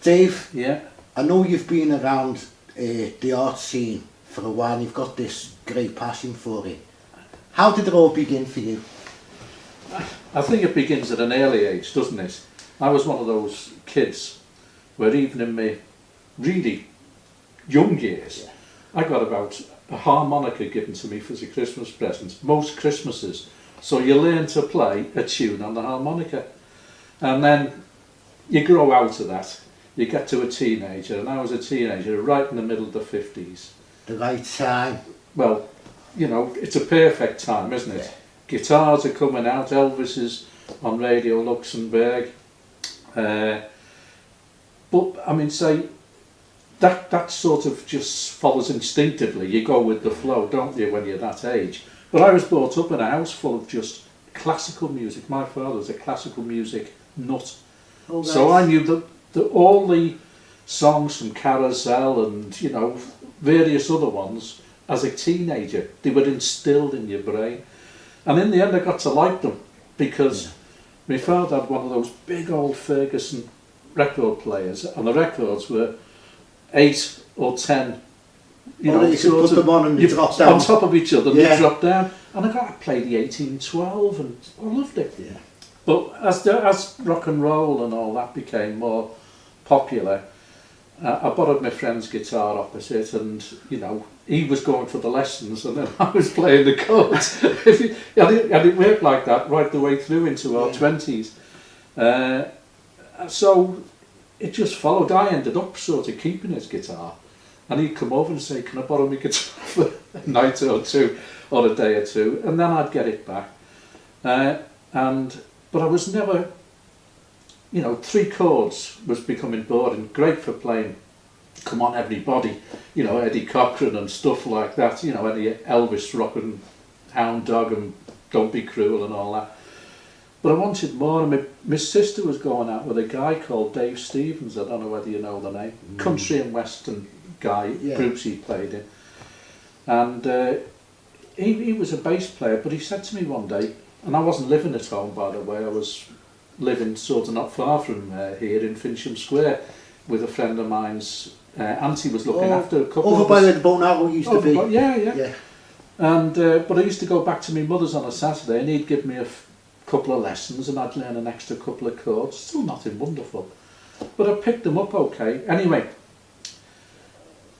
Dave, Yeah. I know you've been around the art scene for a while. You've got this great passion for it. How did it all begin for you? I think it begins at an early age, doesn't it? I was one of those kids where even in my really young years, I got about a harmonica given to me as a Christmas present, most Christmases. So you learn to play a tune on the harmonica. And then you grow out of that. You get to a teenager, and I was a teenager right in the middle of the 50s. The right time. Well, you know, it's a perfect time, isn't it? Yeah. Guitars are coming out, Elvis is on Radio Luxembourg. But, I mean, say, that sort of just follows instinctively. You go with the flow, don't you, when you're that age? But I was brought up in a house full of just classical music. My father was a classical music nut. Oh, nice. So I knew that all the songs from Carousel and, you know, various other ones, as a teenager, they were instilled in your brain. And in the end I got to like them, because my father had one of those big old Ferguson record players, and the records were 8 or 10, you know, you could put them on and you drop down on top of each other, and they drop down. And I got to play the 1812, and I loved it. Yeah. But as rock and roll and all that became more popular, I borrowed my friend's guitar opposite, and you know, he was going for the lessons and then I was playing the chords. And it worked like that right the way through into our 20s. So it just followed. I ended up sort of keeping his guitar, and he'd come over and say, can I borrow my guitar for a night or two or a day or two, and then I'd get it back. But I was never, you know, 3 chords was becoming boring. Great for playing Come On Everybody, you know, Eddie Cochran and stuff like that, you know, any Elvis rock and Hound Dog and Don't Be Cruel and all that. But I wanted more, and my sister was going out with a guy called Dave Stevens. I don't know whether you know the name. Country and Western guy, groups he played in. And he was a bass player, but he said to me one day, and I wasn't living at home, by the way, I was living sort of not far from here in Fincham Square with a friend of mine's. Auntie was looking after a couple over of by us. where the Bone Arrow used to be. Yeah. And but I used to go back to my mother's on a Saturday, and he'd give me a couple of lessons, and I'd learn an extra couple of chords. Still nothing wonderful, but I picked them up okay. Anyway,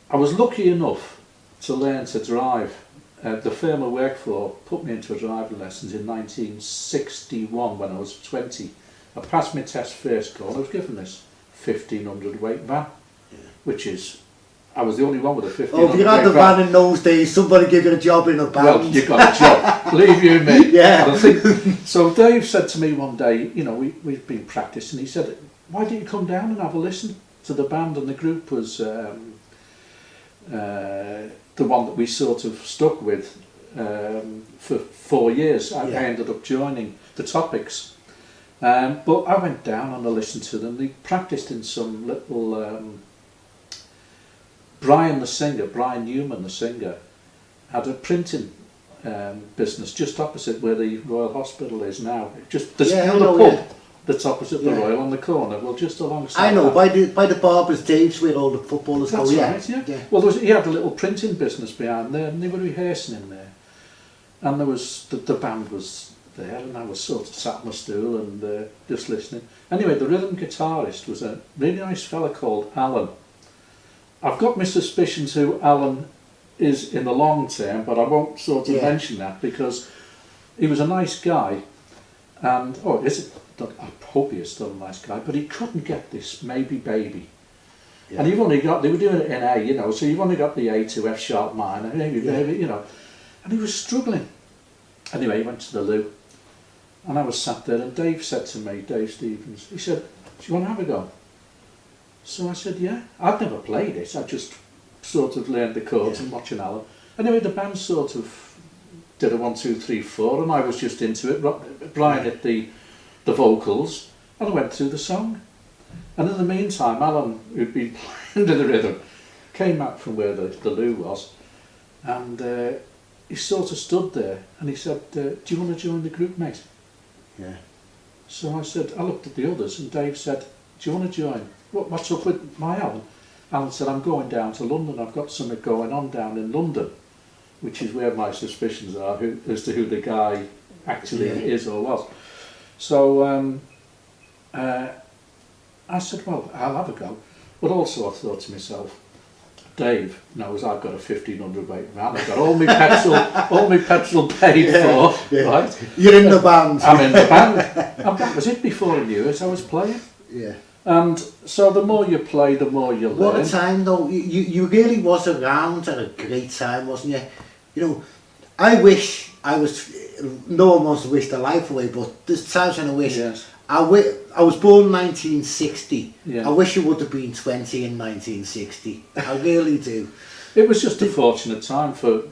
I was lucky enough to learn to drive. The firm I worked for put me into a driving lessons in 1961 when I was 20. I passed my test first go, and I was given this 1500 weight van, which is, I was the only one with a 1500 weight van. Oh, if you had the van in those days, somebody gave you a job in a band. Well, you got a job, believe you me. Yeah. And I think, so Dave said to me one day, you know, we've been practicing, he said, why don't you come down and have a listen to the band? And the group was the one that we sort of stuck with for 4 years. I ended up joining the Topics. But I went down and I listened to them. They practiced in some little... Brian Newman the singer, had a printing business just opposite where the Royal Hospital is now. Just the pub that's opposite the Royal on the corner. Well, just alongside. I know, by the Barbers Dave's where all the footballers go. That's right, yeah. Well, he had a little printing business behind there, and they were rehearsing in there. And there was the band was there, and I was sort of sat on a stool and just listening. Anyway, the rhythm guitarist was a really nice fella called Alan. I've got my suspicions who Alan is in the long term, but I won't sort of mention that, because he was a nice guy, and I hope he is still a nice guy, but he couldn't get this Maybe Baby. And you've only got, they were doing it in A, you know, so you've only got the A to F sharp minor, Maybe Baby, you know, and he was struggling. Anyway, he went to the loo, and I was sat there, and Dave said to me, Dave Stevens, he said, do you want to have a go? So I said, yeah. I'd never played it, I just sort of learned the chords and watching Alan. Anyway, the band sort of did a 1, 2, 3, 4, and I was just into it. Brian hit the vocals, and I went through the song. And in the meantime, Alan, who'd been playing to the rhythm, came out from where the loo was, and he sort of stood there, and he said, do you want to join the group, mate? Yeah. So I said, I looked at the others, and Dave said, do you want to join? what's up with my Alan? Alan said, I'm going down to London, I've got something going on down in London, which is where my suspicions are as to who the guy actually is or was. So I said, well, I'll have a go. But also I thought to myself, Dave knows I've got a 1,500 weight van. I've got all my petrol paid for. Right? You're in the band. I'm in the band, and that was it. Before I knew it, I was playing. Yeah. And so the more you play, the more you learn. What a time though! You really was around at a great time, wasn't you? You know, I wish I was. No one wants to wish their life away, but there's times when I wish. Yes. I was born in 1960. Yeah. I wish I would have been 20 in 1960. I really do. It was just a fortunate time for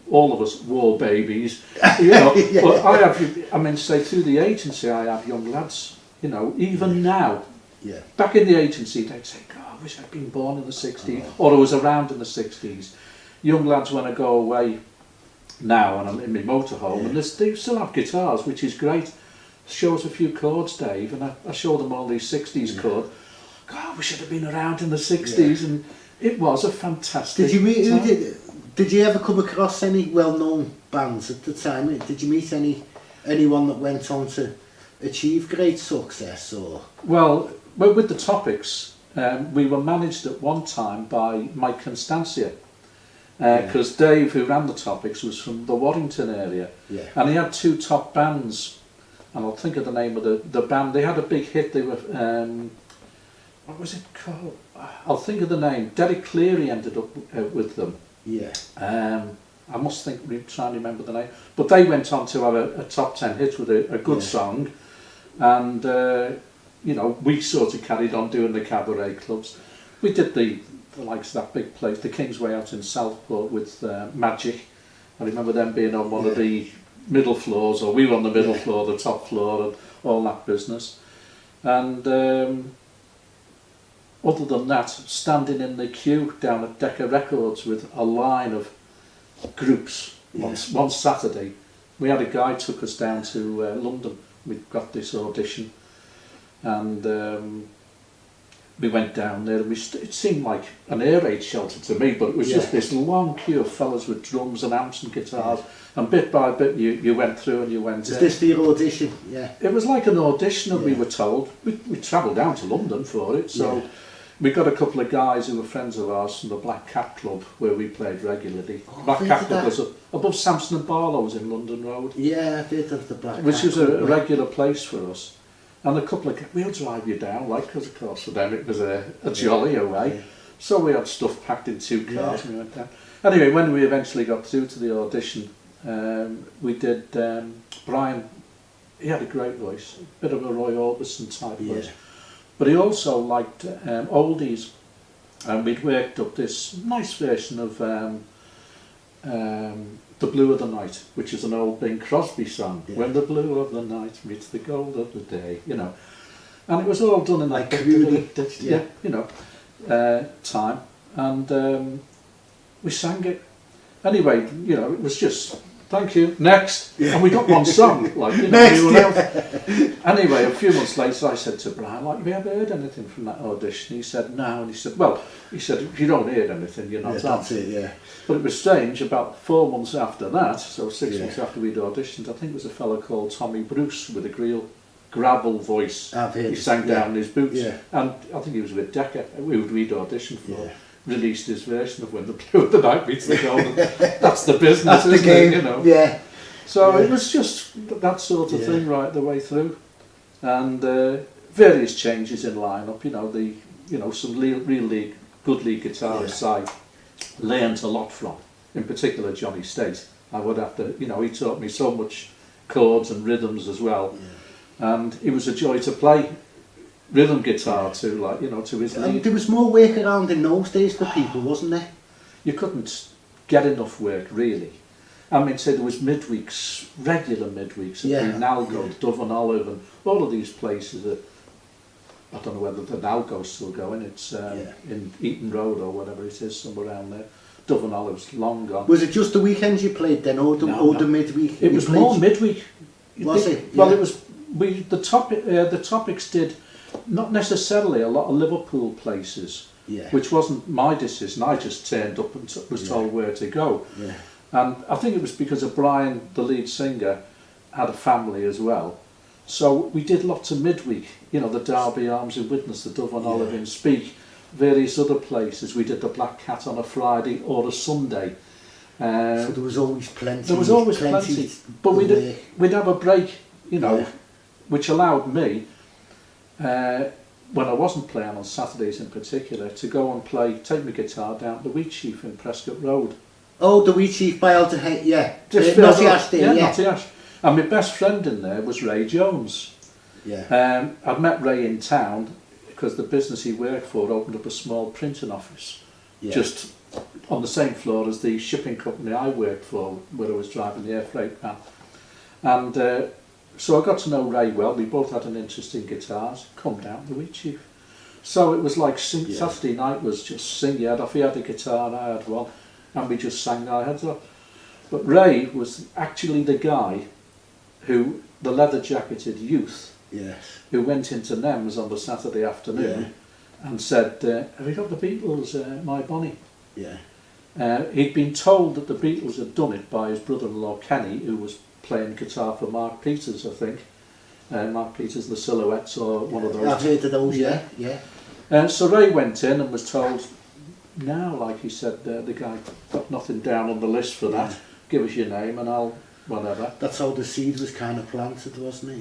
all of us war babies, you know. Yeah. But I mean, say through the agency, I have young lads, you know, even now. Yeah. Back in the agency, they'd say, God, I wish I'd been born in the 60s, or I was around in the 60s. Young lads, when I go away now and I'm in my motorhome, and they still have guitars, which is great. Show us a few chords, Dave, and I show them all these 60s chords. God, we should have been around in the 60s, and it was a fantastic Did you meet? time. Did you ever come across any well-known bands at the time? Did you meet anyone that went on to achieve great success? Or Well, with the Topics, we were managed at one time by Mike Constancia, because Dave, who ran the Topics, was from the Warrington area, and he had two top bands. And I'll think of the name of the band. They had a big hit. They were, what was it called? I'll think of the name. Derek Cleary ended up with them. Yeah. I must try and remember the name. But they went on to have a top 10 hit with a good song. And, you know, we sort of carried on doing the cabaret clubs. We did the likes of that big place, the Kingsway out in Southport with Magic. I remember them being on one of the middle floors, or we were on the middle floor, the top floor, and all that business. And other than that, standing in the queue down at Decca Records with a line of groups one Saturday, we had a guy took us down to London. We got this audition, and we went down there, and it seemed like an air raid shelter to me, but it was just this long queue of fellas with drums and amps and guitars, and bit by bit you went through and you went in. Was this the audition? Yeah. It was like an audition, and we were told. We travelled down to London for it, so we got a couple of guys who were friends of ours from the Black Cat Club, where we played regularly. Black Cat Club was above Sampson and Barlow's in London Road. Yeah, I've heard of the Black Cat Club. Which was a regular place for us. And a couple of, we'll drive you down, like, because of course for them it was a jolly away. Yeah. So we had stuff packed in two cars and we went down. Anyway, when we eventually got through to the audition, we did, Brian, he had a great voice, a bit of a Roy Orbison type voice. But he also liked oldies, and we'd worked up this nice version of The Blue of the Night, which is an old Bing Crosby song. When the blue of the night meets the gold of the day, you know. And it was all done in like that you know, time. And we sang it. Anyway, you know, it was just, thank you, next. And we got one song, like, you know, anyone else. Anyway, a few months later I said to Brian, like, have you ever heard anything from that audition? He said, no. And he said, well, if you don't hear anything, you're not on. That's it, But it was strange, about 4 months after that, so 6 months after we'd auditioned, I think it was a fellow called Tommy Bruce with a real gravel voice. He sang down in his boots. And I think he was with Decca, we'd auditioned for. Released his version of When the Blue of the Night Meets the Gold. That's the business, that's the game, it, you know. So it was just that sort of thing right the way through. And various changes in lineup, you know, some real good lead guitarists I learned a lot from, in particular Johnny State. I would have to, you know, he taught me so much chords and rhythms as well. And it was a joy to play rhythm guitar to, like, you know, to his lead. There was more work around in those days for people, wasn't there? You couldn't get enough work, really. I mean, say there was midweeks, regular midweeks at Nalgo, Dove and Olive, and all of these places that, I don't know whether the Nalgo's still going, it's in Eaton Road or whatever it is, somewhere around there. Dove and Olive's long gone. Was it just the weekends you played then, or the midweek? It was more midweek. Was it? Well, it was, the Topics did not necessarily a lot of Liverpool places, Yeah. which wasn't my decision. I just turned up and was told where to go. Yeah. And I think it was because of Brian, the lead singer, had a family as well. So we did lots of midweek, you know, the Derby Arms and Witness, the Dove on Olive in Speak, various other places. We did the Black Cat on a Friday or a Sunday. So there was always plenty. There was always plenty. But we'd have a break, you know, which allowed me, when I wasn't playing on Saturdays in particular, to go and take my guitar down to the Wheatsheaf in Prescott Road. Oh, the Wheatsheaf by Alter Hay, yeah. Just Notty Ash there, yeah. Notty Ash. And my best friend in there was Ray Jones. Yeah. I'd met Ray in town because the business he worked for opened up a small printing office just on the same floor as the shipping company I worked for, where I was driving the air freight van. And so I got to know Ray well. We both had an interest in guitars. Come down to Wheatsheaf. So it was like Saturday night was just sing your head off. He had a guitar and I had one, and we just sang our heads off. But Ray was actually the guy who, the leather-jacketed youth, who went into Nems on the Saturday afternoon and said, have you got the Beatles, My Bonnie? Yeah. He'd been told that the Beatles had done it by his brother-in-law Kenny, who was playing guitar for Mark Peters, I think. Mark Peters and the Silhouettes, or one of those. I've heard of those, yeah. So Ray went in and was told, now, like he said, the guy got nothing down on the list for that. Give us your name and I'll whatever. That's how the seed was kind of planted, wasn't it?